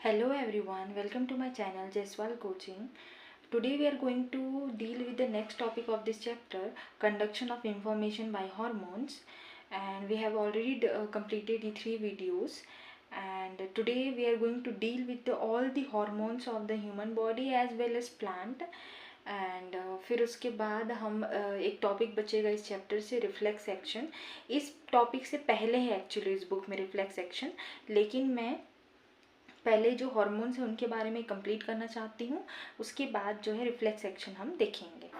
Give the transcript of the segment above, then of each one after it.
Hello everyone, welcome to my channel Jaiswal Coaching. Today we are going to deal with the next topic of this chapter, conduction of information by hormones, and we have already completed the 3 videos, and today we are going to deal with all the hormones of the human body as well as plant. And फिर उसके बाद हम एक topic बचेगा इस chapter से, reflex action. इस topic से पहले है एक्चुअली इस बुक में रिफ्लेक्स एक्शन, लेकिन मैं पहले जो हार्मोन्स हैं उनके बारे में कंप्लीट करना चाहती हूँ. उसके बाद जो है रिफ्लेक्स एक्शन हम देखेंगे.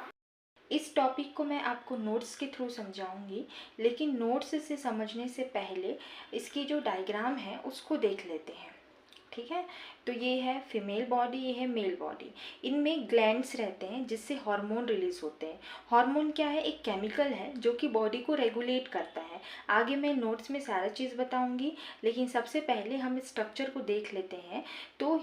इस टॉपिक को मैं आपको नोट्स के थ्रू समझाऊंगी, लेकिन नोट्स से समझने से पहले इसकी जो डायग्राम है उसको देख लेते हैं. ठीक है, तो ये है फीमेल बॉडी, ये है मेल बॉडी. इनमें ग्लैंड्स रहते हैं जिससे हार्मोन रिलीज होते हैं. हार्मोन क्या है? एक केमिकल है जो कि बॉडी को रेगुलेट करता है. आगे मैं नोट्स में सारा चीज़ बताऊंगी, लेकिन सबसे पहले हम स्ट्रक्चर को देख लेते हैं. तो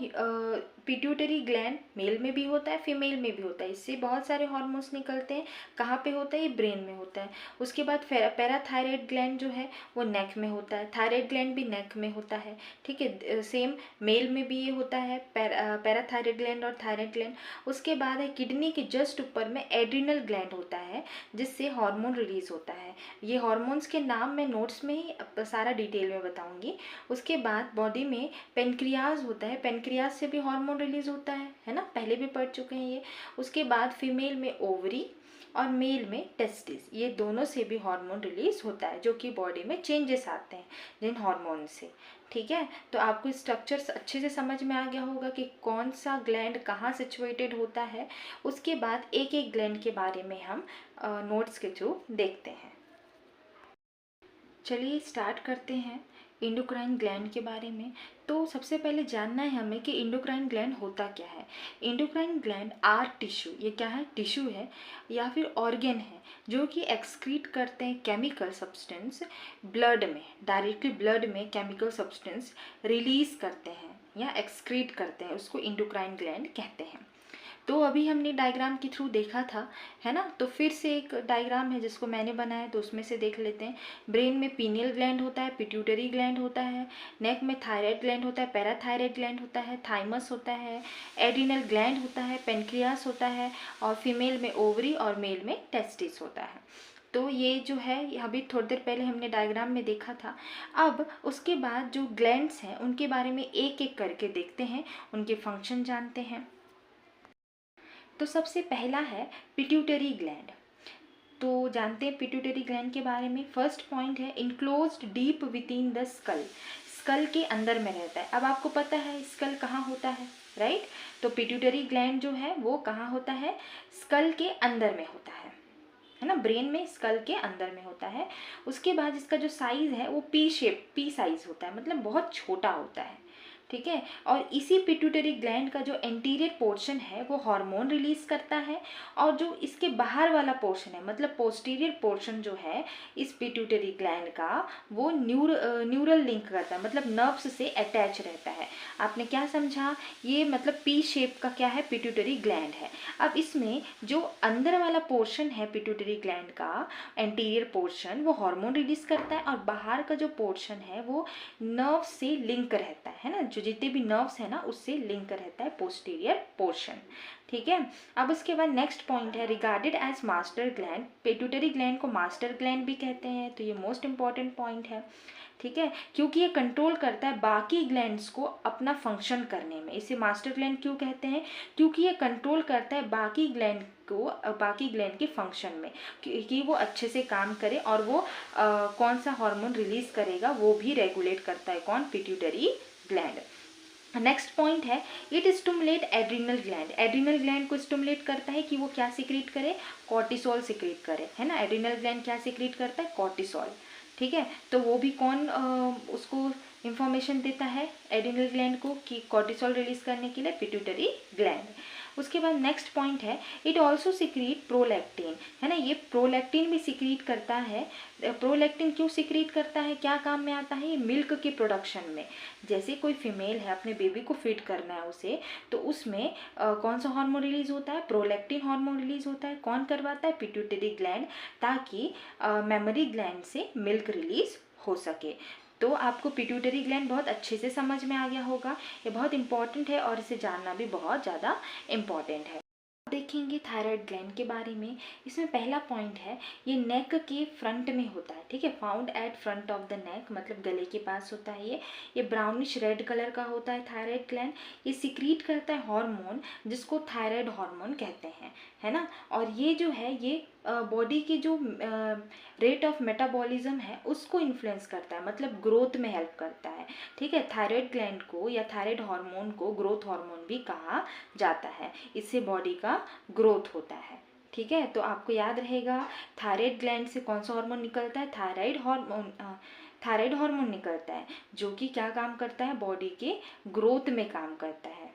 पिट्यूटरी ग्लैंड मेल में भी होता है, फीमेल में भी होता है. इससे बहुत सारे हार्मोन्स निकलते हैं. कहाँ पे होता है? ये ब्रेन में होता है. उसके बाद पैराथायराइड ग्लैंड जो है वो नेक में होता है. थायराइड ग्लैंड भी नेक में होता है. ठीक है, सेम मेल में भी ये होता है, पैराथायराइड ग्लैंड और थायराइड ग्लैंड. उसके बाद है किडनी के जस्ट ऊपर में एड्रिनल ग्लैंड होता है जिससे हार्मोन रिलीज होता है. ये हार्मोन्स के नाम मैं नोट्स में ही सारा डिटेल में बताऊंगी. उसके बाद बॉडी में पेनक्रियाज होता है. पेनक्रियाज से भी हार्मोन रिलीज होता है ना, पहले भी पढ़ चुके हैं ये. उसके बाद फीमेल में ओवरी और मेल में टेस्टिस, ये दोनों से भी हार्मोन रिलीज होता है जो कि बॉडी में चेंजेस आते हैं जिन हार्मोन से. ठीक है, तो आपको स्ट्रक्चर्स अच्छे से समझ में आ गया होगा कि कौन सा ग्लैंड कहाँ सिचुएटेड होता है. उसके बाद एक एक ग्लैंड के बारे में हम नोट्स के थ्रू देखते हैं. चलिए स्टार्ट करते हैं इंडोक्राइन ग्लैंड के बारे में. तो सबसे पहले जानना है हमें कि इंडोक्राइन ग्लैंड होता क्या है. इंडोक्राइन ग्लैंड आर टिश्यू, ये क्या है? टिश्यू है या फिर ऑर्गन है जो कि एक्सक्रीट करते हैं केमिकल सब्सटेंस ब्लड में. डायरेक्टली ब्लड में केमिकल सब्सटेंस रिलीज करते हैं या एक्सक्रीट करते हैं, उसको इंडोक्राइन ग्लैंड कहते हैं. तो अभी हमने डायग्राम के थ्रू देखा था, है ना. तो फिर से एक डायग्राम है जिसको मैंने बनाया, तो उसमें से देख लेते हैं. ब्रेन में पीनियल ग्लैंड होता है, पिट्यूटरी ग्लैंड होता है, नेक में थायराइड ग्लैंड होता है, पैराथायराइड ग्लैंड होता है, थाइमस होता है, एड्रिनल ग्लैंड होता है, पेनक्रियास होता है, और फीमेल में ओवरी और मेल में टेस्टिस होता है. तो ये जो है अभी थोड़ी देर पहले हमने डायग्राम में देखा था. अब उसके बाद जो ग्लैंड्स हैं उनके बारे में एक एक करके देखते हैं, उनके फंक्शन जानते हैं. तो सबसे पहला है पिट्यूटरी ग्लैंड. तो जानते हैं पिट्यूटरी ग्लैंड के बारे में. फर्स्ट पॉइंट है enclosed deep within the skull. Skull के अंदर में रहता है. अब आपको पता है स्कल कहाँ होता है, राइट. तो पिट्यूटरी ग्लैंड जो है वो कहाँ होता है? स्कल के अंदर में होता है ना, ब्रेन में स्कल के अंदर में होता है. उसके बाद इसका जो साइज है वो पी साइज होता है, मतलब बहुत छोटा होता है. ठीक है, और इसी पिट्यूटरी ग्लैंड का जो एंटीरियर पोर्शन है वो हार्मोन रिलीज करता है, और जो इसके बाहर वाला पोर्शन है मतलब पोस्टीरियर पोर्शन जो है इस पिट्यूटरी ग्लैंड का वो न्यूरल लिंक करता है, मतलब नर्व्स से अटैच रहता है. आपने क्या समझा? ये मतलब पी शेप का क्या है? पिट्यूटरी ग्लैंड है. अब इसमें जो अंदर वाला पोर्शन है पिट्यूटरी ग्लैंड का एंटीरियर पोर्शन वो हार्मोन रिलीज करता है, और बाहर का जो पोर्शन है वो नर्व से लिंक रहता है ना, जो जितने भी नर्व्स है ना उससे लिंक रहता है पोस्टीरियर पोर्शन. ठीक है, अब उसके बाद नेक्स्ट पॉइंट है regarded as master gland. Pituitary gland को मास्टर ग्लैंड भी कहते हैं, तो ये मोस्ट इंपॉर्टेंट पॉइंट है. ठीक है, क्योंकि ये कंट्रोल करता है बाकी ग्लैंड्स को अपना फंक्शन करने में. इसे मास्टर ग्लैंड क्यों कहते हैं? क्योंकि ये कंट्रोल करता है बाकी ग्लैंड को बाकी ग्लैंड के फंक्शन में, कि वो अच्छे से काम करे, और वो कौन सा हार्मोन रिलीज करेगा वो भी रेगुलेट करता है. कौन? Pituitary gland. नेक्स्ट पॉइंट है it stimulate adrenal gland. Adrenal gland को स्टिमुलेट करता है कि वो क्या सिक्रीट करे? कॉर्टिसोल सिक्रीट करे, है ना. एड्रिनल ग्लैंड क्या सिक्रीट करता है? कॉर्टिसोल. ठीक है, तो वो भी कौन उसको इंफॉर्मेशन देता है एड्रिनल ग्लैंड को कि कॉर्टिसोल रिलीज करने के लिए? Pituitary gland. उसके बाद नेक्स्ट पॉइंट है इट ऑल्सो सिक्रीट प्रोलैक्टिन, है ना. ये प्रोलैक्टिन भी सिक्रीट करता है. प्रोलैक्टिन क्यों सिक्रीट करता है, क्या काम में आता है? ये मिल्क के प्रोडक्शन में. जैसे कोई फीमेल है अपने बेबी को फीड करना है उसे, तो उसमें कौन सा हार्मोन रिलीज होता है? प्रोलैक्टिन हार्मोन रिलीज होता है. कौन करवाता है? पिट्यूटरी ग्लैंड, ताकि मेमोरी ग्लैंड से मिल्क रिलीज हो सके. तो आपको पिट्यूटरी ग्लैंड बहुत अच्छे से समझ में आ गया होगा। ये बहुत इंपॉर्टेंट है और इसे जानना भी बहुत ज़्यादा इम्पॉर्टेंट है। देखेंगे थायराइड ग्लैंड के बारे में। इसमें पहला पॉइंट है, ये नेक के फ्रंट में होता है, ठीक है, found at front of the neck, मतलब गले के पास होता है। ये ब्राउनिश रेड कलर का होता है थायराइड ग्लैंड। ये सिक्रीट करता है हार्मोन जिसको थायराइड हार्मोन कहते हैं, है ना। और ये जो है ये बॉडी की जो रेट ऑफ मेटाबॉलिज्म है उसको इन्फ्लुएंस करता है, मतलब ग्रोथ में हेल्प करता है, ठीक है। थायराइड ग्लैंड को या थायराइड हार्मोन को ग्रोथ हार्मोन भी कहा जाता है। इससे बॉडी का ग्रोथ होता है, ठीक है। तो आपको याद रहेगा थायराइड ग्लैंड से कौन सा हार्मोन निकलता है, थायराइड हार्मोन निकलता है, जो कि क्या काम करता है, बॉडी के ग्रोथ में काम करता है,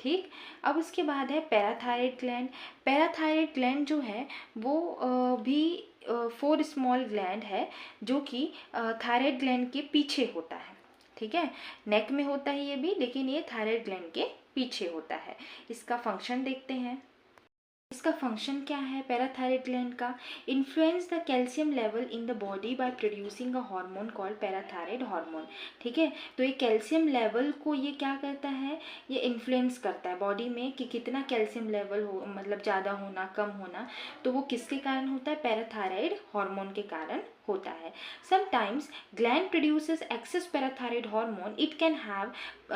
ठीक। अब उसके बाद है पैराथायराइड ग्लैंड। पैराथायराइड ग्लैंड जो है वो भी 4 स्मॉल ग्लैंड है, जो कि थायराइड ग्लैंड के पीछे होता है, ठीक है। नेक में होता है ये भी, लेकिन ये थायराइड ग्लैंड के पीछे होता है। इसका फंक्शन देखते हैं। इसका फंक्शन क्या है पैराथायराइड ग्लैंड का, influence the calcium level in the body by producing a hormone called parathyroid hormone, ठीक है। तो ये कैल्शियम लेवल को ये क्या करता है, ये इन्फ्लुएंस करता है बॉडी में कि कितना कैल्शियम लेवल हो, मतलब ज़्यादा होना कम होना, तो वो किसके कारण होता है, पैराथायराइड हार्मोन के कारण होता है। Sometimes gland produces excess parathyroid hormone, it can have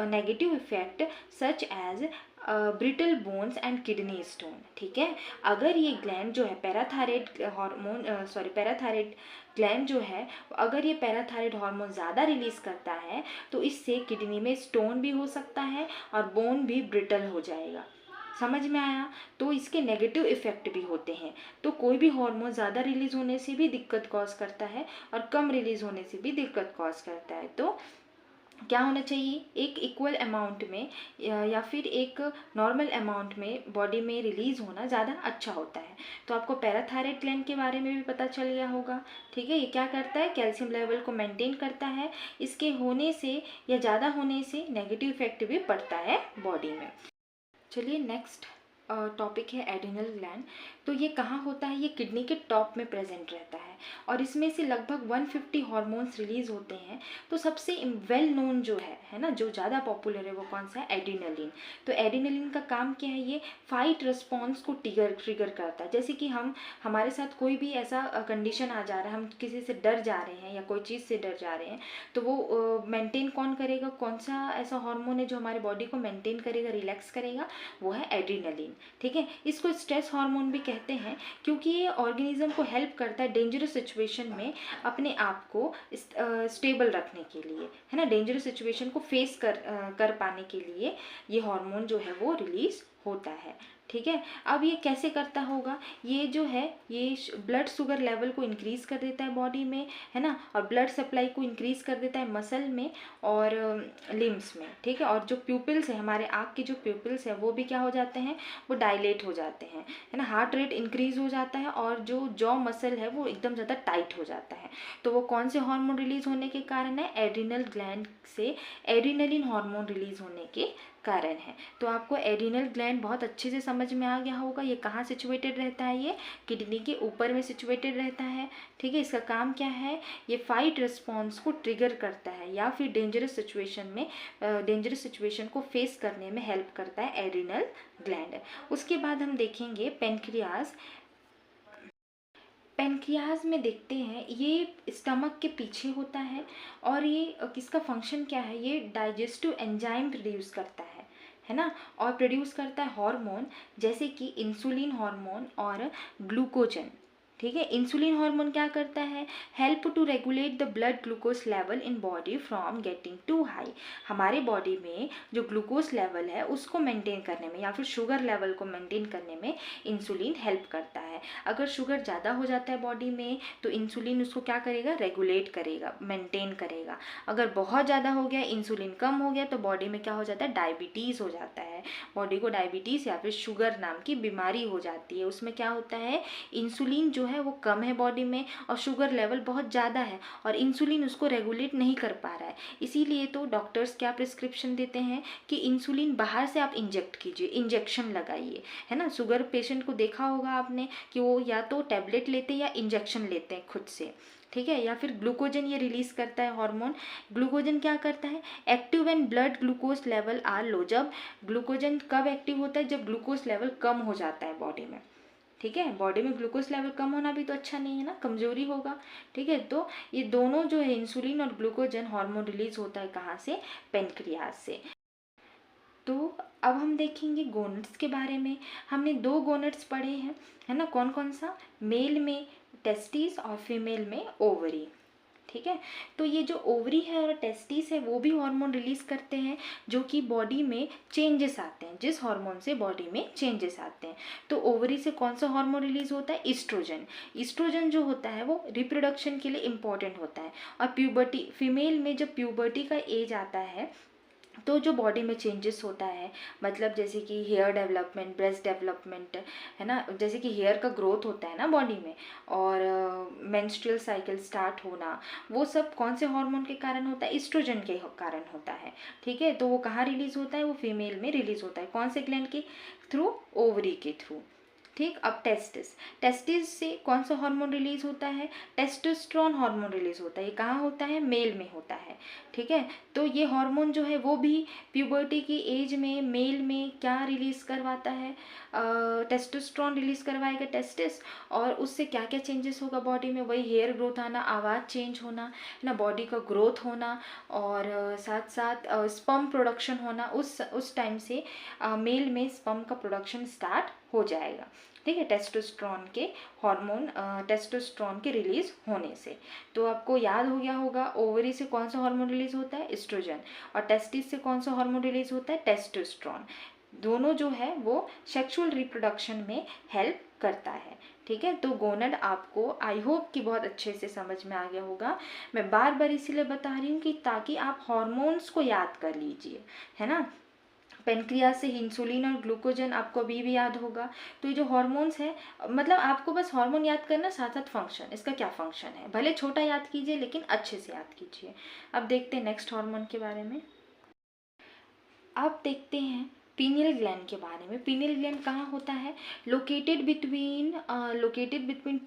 negative effect such as brittle bones and kidney stone, ठीक है। अगर ये ग्लैंड जो है पैराथायराइड हार्मोन पैराथायराइड ग्लैंड जो है, अगर ये पैराथायराइड हार्मोन ज़्यादा रिलीज़ करता है तो इससे किडनी में स्टोन भी हो सकता है और बोन भी ब्रिटल हो जाएगा। समझ में आया। तो इसके नेगेटिव इफ़ेक्ट भी होते हैं। तो कोई भी हार्मोन ज़्यादा रिलीज़ होने से भी दिक्कत कॉज करता है और कम रिलीज़ होने से भी दिक्कत कॉज करता है। तो क्या होना चाहिए, एक इक्वल अमाउंट में या फिर एक नॉर्मल अमाउंट में बॉडी में रिलीज़ होना ज़्यादा अच्छा होता है। तो आपको पैराथायराइड ग्लैंड के बारे में भी पता चल गया होगा, ठीक है। ये क्या करता है, कैल्शियम लेवल को मेंटेन करता है। इसके होने से या ज़्यादा होने से नेगेटिव इफेक्ट भी पड़ता है बॉडी में। चलिए नेक्स्ट टॉपिक है एड्रिनल ग्लैंड। तो ये कहाँ होता है, ये किडनी के टॉप में प्रेजेंट रहता है और इसमें से लगभग 150 हार्मोन्स रिलीज होते हैं। तो सबसे वेल नोन जो है ना, जो ज़्यादा पॉपुलर है वो कौन सा है, एड्रिनलिन। तो एड्रिनलिन का काम क्या है, ये फाइट रिस्पॉन्स को ट्रिगर करता है। जैसे कि हमारे साथ कोई भी ऐसा कंडीशन आ जा रहा है, हम किसी से डर जा रहे हैं या कोई चीज़ से डर जा रहे हैं, तो वो मेंटेन कौन करेगा, कौन सा ऐसा हार्मोन है जो हमारे बॉडी को मेंटेन करेगा, रिलैक्स करेगा, वो है एड्रिनलिन, ठीक है। इसको स्ट्रेस हार्मोन भी कहते हैं क्योंकि ये ऑर्गेनिज्म को हेल्प करता है डेंजरस सिचुएशन में अपने आप को स्टेबल रखने के लिए, है ना। डेंजरस सिचुएशन को फेस कर पाने के लिए ये हार्मोन जो है वो रिलीज होता है, ठीक है। अब ये कैसे करता होगा, ये जो है ये ब्लड शुगर लेवल को इंक्रीज़ कर देता है बॉडी में, है ना, और ब्लड सप्लाई को इंक्रीज़ कर देता है मसल में और लिम्स में, ठीक है। और जो प्यूपिल्स है, हमारे आँख के जो प्यूपिल्स है वो भी क्या हो जाते हैं, वो डायलेट हो जाते हैं, है ना। हार्ट रेट इंक्रीज़ हो जाता है और जो जॉ मसल है वो एकदम ज़्यादा टाइट हो जाता है। तो वो कौन से हार्मोन रिलीज़ होने के कारण है, एड्रिनल ग्लैंड से एड्रिनलिन हार्मोन रिलीज़ होने के कारण है। तो आपको एड्रिनल ग्लैंड बहुत अच्छे से समझ में आ गया होगा। ये कहाँ सिचुएटेड रहता है, ये किडनी के ऊपर में सिचुएटेड रहता है, ठीक है। इसका काम क्या है, ये फाइट रिस्पॉन्स को ट्रिगर करता है या फिर डेंजरस सिचुएशन को फेस करने में हेल्प करता है एड्रिनल ग्लैंड। उसके बाद हम देखेंगे पेनक्रियाज। पेनक्रियाज में देखते हैं ये स्टमक के पीछे होता है और ये किसका फंक्शन क्या है, ये डाइजेस्टिव एंजाइम प्रोड्यूस करता है ना, और प्रोड्यूस करता है हार्मोन जैसे कि इंसुलिन हार्मोन और ग्लूकोजन, ठीक है। इंसुलिन हार्मोन क्या करता है, help to regulate the blood glucose level in body from getting too high. हमारे बॉडी में जो ग्लूकोज लेवल है उसको मेंटेन करने में या फिर शुगर लेवल को मेंटेन करने में इंसुलिन हेल्प करता है। अगर शुगर ज़्यादा हो जाता है बॉडी में तो इंसुलिन उसको क्या करेगा, रेगुलेट करेगा, मेंटेन करेगा। अगर बहुत ज़्यादा हो गया, इंसुलिन कम हो गया, तो बॉडी में क्या हो जाता है, डायबिटीज़ हो जाता है। बॉडी को डायबिटीज़ या फिर शुगर नाम की बीमारी हो जाती है। उसमें क्या होता है, इंसुलिन जो है वो कम है बॉडी में और शुगर लेवल बहुत ज़्यादा है और इंसुलिन उसको रेगुलेट नहीं कर पा रहा है। इसीलिए तो डॉक्टर्स क्या प्रिस्क्रिप्शन देते हैं कि इंसुलिन बाहर से आप इंजेक्ट कीजिए, इंजेक्शन लगाइए, है ना। शुगर पेशेंट को देखा होगा आपने कि वो या तो टैबलेट लेते हैं या इंजेक्शन लेते हैं खुद से, ठीक है। या फिर ग्लूकोजन ये रिलीज करता है हार्मोन। ग्लूकोजन क्या करता है, active when blood glucose level are low. जब ग्लूकोजन कब एक्टिव होता है, जब ग्लूकोज लेवल कम हो जाता है बॉडी में, ठीक है। बॉडी में ग्लूकोज लेवल कम होना भी तो अच्छा नहीं है ना, कमजोरी होगा, ठीक है। तो ये दोनों जो है इंसुलिन और ग्लूकोजन हार्मोन रिलीज होता है कहाँ से, पेनक्रियाज से। तो अब हम देखेंगे गोनड्स के बारे में। हमने 2 गोनड्स पढ़े हैं, है ना। कौन कौन सा, मेल में टेस्टिस और फीमेल में ओवरी, ठीक है। तो ये जो ओवरी है और टेस्टिस है वो भी हार्मोन रिलीज करते हैं जो कि बॉडी में चेंजेस आते हैं, जिस हार्मोन से बॉडी में चेंजेस आते हैं। तो ओवरी से कौन सा हार्मोन रिलीज होता है, ईस्ट्रोजन। ईस्ट्रोजन जो होता है वो रिप्रोडक्शन के लिए इम्पॉर्टेंट होता है। और प्यूबर्टी, फीमेल में जब प्यूबर्टी का एज आता है तो जो बॉडी में चेंजेस होता है, मतलब जैसे कि हेयर डेवलपमेंट, ब्रेस्ट डेवलपमेंट, है ना, जैसे कि हेयर का ग्रोथ होता है ना बॉडी में, और मेंस्ट्रुअल साइकिल स्टार्ट होना, वो सब कौन से हार्मोन के कारण होता है, ईस्ट्रोजन के कारण होता है, ठीक है। तो वो कहाँ रिलीज होता है, वो फीमेल में रिलीज होता है। कौन से ग्लैंड के थ्रू, ओवरी के थ्रू, ठीक। अब टेस्टिस, टेस्टिस से कौन सा हार्मोन रिलीज होता है, टेस्टोस्टेरोन हार्मोन रिलीज होता है। ये कहाँ होता है, मेल में होता है, ठीक है। तो ये हार्मोन जो है वो भी प्यूबर्टी की एज में मेल में क्या रिलीज करवाता है, टेस्टोस्टेरोन रिलीज करवाएगा टेस्टिस, और उससे क्या क्या चेंजेस होगा बॉडी में, वही हेयर ग्रोथ आना, आवाज़ चेंज होना, है ना, बॉडी का ग्रोथ होना, और साथ साथ स्पर्म प्रोडक्शन होना। उस टाइम से मेल में स्पर्म का प्रोडक्शन स्टार्ट हो जाएगा, ठीक है, टेस्टोस्टेरोन के हार्मोन, टेस्टोस्टेरोन के रिलीज होने से। तो आपको याद हो गया होगा, ओवरी से कौन सा हार्मोन रिलीज होता है, एस्ट्रोजन, और टेस्टिस से कौन सा हार्मोन रिलीज होता है, टेस्टोस्टेरोन। दोनों जो है वो सेक्सुअल रिप्रोडक्शन में हेल्प करता है, ठीक है। तो गोनड आपको आई होप कि बहुत अच्छे से समझ में आ गया होगा। मैं बार बार इसीलिए बता रही हूँ कि ताकि आप हार्मोन्स को याद कर लीजिए, है ना। पेनक्रियाज से इंसुलिन और ग्लूकोजन आपको अभी भी याद होगा। तो ये जो हार्मोन्स है, मतलब आपको बस हार्मोन याद करना, साथ साथ फंक्शन, इसका क्या फंक्शन है, भले छोटा याद कीजिए लेकिन अच्छे से याद कीजिए। अब देखते हैं नेक्स्ट हार्मोन के बारे में। अब देखते हैं पीनियल ग्लैंड के बारे में। पीनियल ग्लैंड कहाँ होता है, located between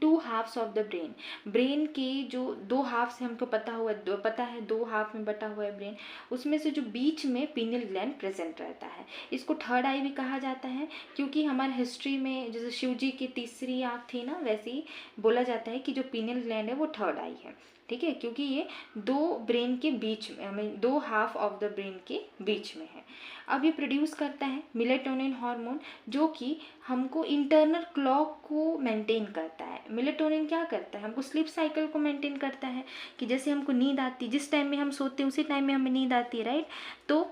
2 halves of the brain. Brain के जो 2 हाफ्स है, हमको पता है 2 हाफ में बटा हुआ है ब्रेन, उसमें से जो बीच में पीनियल ग्लैंड प्रेजेंट रहता है। इसको थर्ड आई भी कहा जाता है, क्योंकि हमारे हिस्ट्री में जैसे शिव जी की तीसरी आँख थी ना, वैसे ही बोला जाता है कि जो पीनियल ग्लैंड है वो थर्ड आई है, ठीक है, क्योंकि ये 2 ब्रेन के बीच में, 2 हाफ ऑफ द ब्रेन के बीच में है। अब ये प्रोड्यूस करता है मेलेटोनिन हार्मोन, जो कि हमको इंटरनल क्लॉक को मेंटेन करता है। मेलेटोनिन क्या करता है, हमको स्लीप साइकिल को मेंटेन करता है, कि जैसे हमको नींद आती, जिस टाइम में हम सोते हैं उसी टाइम में हमें नींद आती है, राइट। तो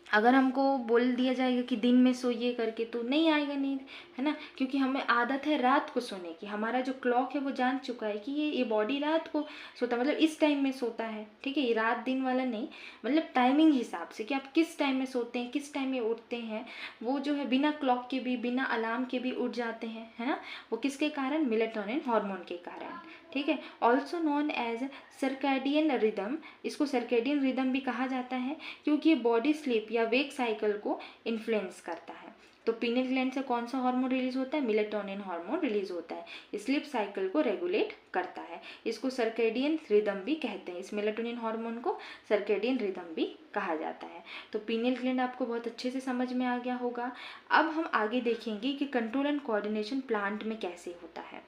अगर हमको बोल दिया जाएगा कि दिन में सोइए करके, तो नहीं आएगा नींद, है ना, क्योंकि हमें आदत है रात को सोने की। हमारा जो क्लॉक है वो जान चुका है कि ये बॉडी रात को सोता, मतलब इस टाइम में सोता है, ठीक है। ये रात दिन वाला नहीं, मतलब टाइमिंग हिसाब से कि आप किस टाइम में सोते हैं, किस टाइम में उठते हैं, वो जो है बिना क्लॉक के भी, बिना अलार्म के भी उठ जाते हैं, है ना। वो किसके कारण, मेलेटोनिन हार्मोन के कारण, ठीक है। Also known as circadian rhythm, इसको सर्कैडियन रिदम भी कहा जाता है, क्योंकि ये बॉडी स्लीप या वेक साइकिल को इन्फ्लुएंस करता है। तो पीनियल ग्लैंड से कौन सा हार्मोन रिलीज होता है, मेलेटोनिन हार्मोन रिलीज होता है, स्लीप साइकिल को रेगुलेट करता है। इसको सर्कैडियन रिदम भी कहते हैं, इस मेलेटोनिन हार्मोन को सर्कैडियन रिदम भी कहा जाता है। तो पीनियल ग्लैंड आपको बहुत अच्छे से समझ में आ गया होगा। अब हम आगे देखेंगे कि कंट्रोल एंड कोऑर्डिनेशन प्लांट में कैसे होता है।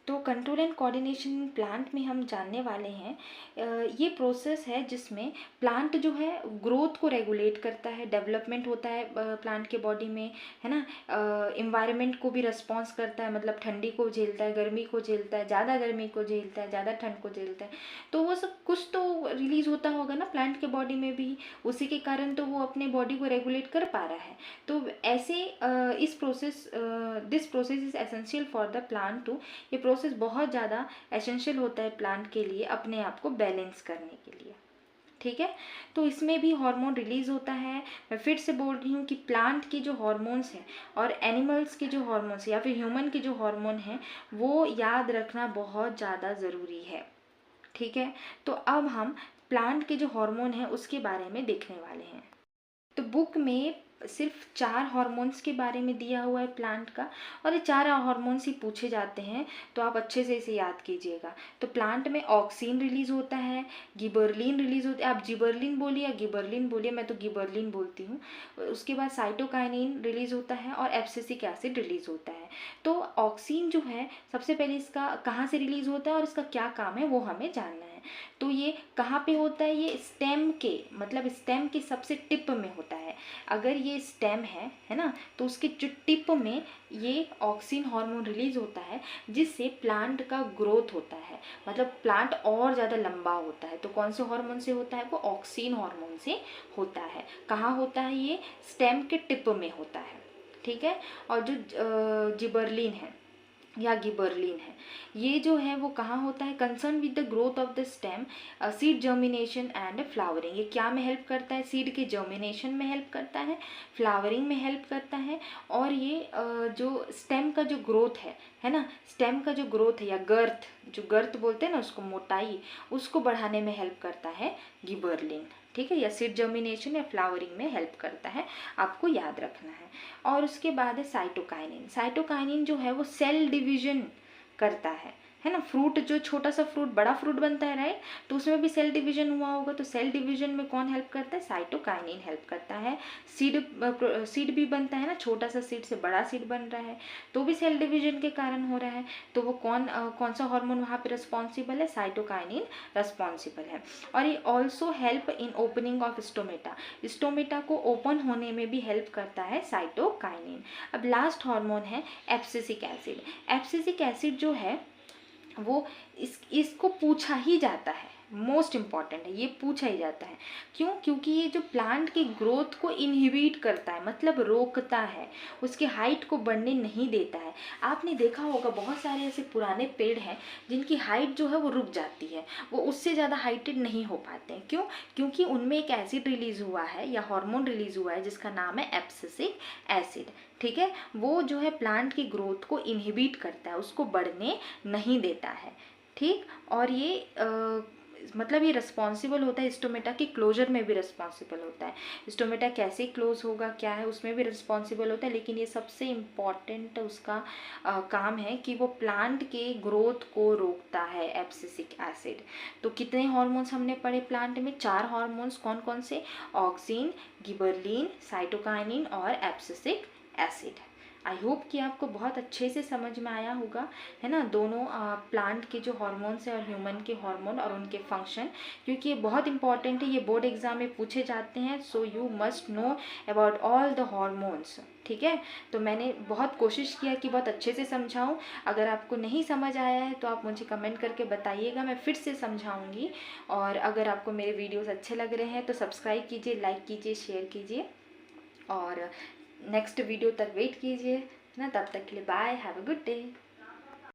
तो कंट्रोल एंड कोऑर्डिनेशन प्लांट में हम जानने वाले हैं, ये प्रोसेस है जिसमें प्लांट जो है ग्रोथ को रेगुलेट करता है, डेवलपमेंट होता है प्लांट के बॉडी में, है ना। इन्वायरमेंट को भी रिस्पॉन्स करता है, मतलब ठंडी को झेलता है, गर्मी को झेलता है, ज़्यादा गर्मी को झेलता है, ज़्यादा ठंड को झेलता है। तो वो सब कुछ तो रिलीज होता होगा ना प्लांट के बॉडी में भी, उसी के कारण तो वो अपने बॉडी को रेगुलेट कर पा रहा है। तो ऐसे this process is essential for the plant to, ये प्रोसेस बहुत ज़्यादा एसेंशियल होता है प्लांट के लिए अपने आप को बैलेंस करने के लिए, ठीक है। तो इसमें भी हार्मोन रिलीज़ होता है। मैं फिर से बोल रही हूँ कि प्लांट के जो हार्मोन्स हैं और एनिमल्स के जो हार्मोन्स या फिर ह्यूमन के जो हार्मोन हैं वो याद रखना बहुत ज़्यादा ज़रूरी है, ठीक है। तो अब हम प्लांट के जो हार्मोन हैं उसके बारे में देखने वाले हैं। तो बुक में सिर्फ 4 हार्मोन्स के बारे में दिया हुआ है प्लांट का, और ये 4 हार्मोन्स ही पूछे जाते हैं, तो आप अच्छे से इसे याद कीजिएगा। तो प्लांट में ऑक्सिन रिलीज होता है, गिबरलिन रिलीज होता है, आप जिबरलिन बोलिए या गिबरलिन बोलिए, मैं तो गिबरलिन बोलती हूँ। उसके बाद साइटोकाइनिन रिलीज होता है और एब्सिसिक एसिड रिलीज होता है। तो ऑक्सिन जो है सबसे पहले इसका कहाँ से रिलीज होता है और इसका क्या काम है वो हमें जानना है। तो ये कहाँ पे होता है, ये स्टेम के मतलब स्टेम के सबसे टिप में होता है। अगर ये स्टेम है ना, तो उसके जो टिप में ये ऑक्सिन हार्मोन रिलीज होता है जिससे प्लांट का ग्रोथ होता है, मतलब प्लांट और ज़्यादा लंबा होता है। तो कौन से हार्मोन से होता है, वो ऑक्सिन हार्मोन से होता है। कहाँ होता है, ये स्टेम के टिप में होता है, ठीक है। और जो जिबरलिन है या गिबरलिन है, ये जो है वो कहाँ होता है, concern with the growth of the stem, seed germination and flowering. ये क्या में हेल्प करता है, सीड के जर्मिनेशन में हेल्प करता है, फ्लावरिंग में हेल्प करता है, और ये जो स्टेम का जो ग्रोथ है ना, स्टेम का जो ग्रोथ है या गर्थ, जो गर्थ बोलते हैं ना उसको, मोटाई, उसको बढ़ाने में हेल्प करता है गिबरलिन, ठीक है, या सीड जर्मिनेशन या फ्लावरिंग में हेल्प करता है, आपको याद रखना है। और उसके बाद है साइटोकाइनिन। साइटोकाइनिन जो है वो सेल डिवीजन करता है ना। फ्रूट, जो छोटा सा फ्रूट बड़ा फ्रूट बनता है, राइट, तो उसमें भी सेल डिवीजन हुआ होगा। तो सेल डिवीजन में कौन हेल्प करता है, साइटोकाइनिन हेल्प करता है। सीड भी बनता है ना, छोटा सा सीड से बड़ा सीड बन रहा है, तो भी सेल डिवीजन के कारण हो रहा है। तो वो कौन सा हार्मोन वहाँ पे रिस्पॉन्सिबल है, साइटोकाइनिन रिस्पॉन्सिबल है। और ये also help in opening of stomata, stomata को ओपन होने में भी हेल्प करता है साइटोकाइनिन। अब लास्ट हार्मोन है एब्सिसिक एसिड। एब्सिसिक एसिड जो है वो इसको पूछा ही जाता है, मोस्ट इम्पॉर्टेंट है, ये पूछा ही जाता है। क्यों, क्योंकि ये जो प्लांट की ग्रोथ को इनहिबिट करता है, मतलब रोकता है, उसकी हाइट को बढ़ने नहीं देता है। आपने देखा होगा बहुत सारे ऐसे पुराने पेड़ हैं जिनकी हाइट जो है वो रुक जाती है, वो उससे ज़्यादा हाइटेड नहीं हो पाते हैं। क्यों, क्योंकि उनमें एक एसिड रिलीज हुआ है या हार्मोन रिलीज हुआ है जिसका नाम है एब्सिसिक एसिड, ठीक है। वो जो है प्लांट की ग्रोथ को इनहिबिट करता है, उसको बढ़ने नहीं देता है, ठीक। और ये मतलब ये रिस्पॉन्सिबल होता है, स्टोमेटा के क्लोजर में भी रिस्पॉन्सिबल होता है। स्टोमेटा कैसे क्लोज होगा, क्या है, उसमें भी रिस्पॉन्सिबल होता है। लेकिन ये सबसे इम्पॉर्टेंट उसका काम है कि वो प्लांट के ग्रोथ को रोकता है, एब्सिसिक एसिड। तो कितने हार्मोन्स हमने पढ़े प्लांट में, 4 हार्मोन्स, कौन कौन से, ऑक्सिन, गिबरलिन, साइटोकाइनिन और एब्सिसिक एसिड। आई होप कि आपको बहुत अच्छे से समझ में आया होगा, है ना, दोनों प्लांट के जो हार्मोन्स हैं और ह्यूमन के हार्मोन और उनके फंक्शन, क्योंकि ये बहुत इंपॉर्टेंट है, ये बोर्ड एग्जाम में पूछे जाते हैं। So you must know about all the hormones, ठीक है। तो मैंने बहुत कोशिश किया कि बहुत अच्छे से समझाऊं। अगर आपको नहीं समझ आया है तो आप मुझे कमेंट करके बताइएगा, मैं फिर से समझाऊंगी। और अगर आपको मेरे वीडियोस अच्छे लग रहे हैं तो सब्सक्राइब कीजिए, लाइक कीजिए, शेयर कीजिए, और नेक्स्ट वीडियो तक वेट कीजिए ना। तब तक के लिए bye, have a good day.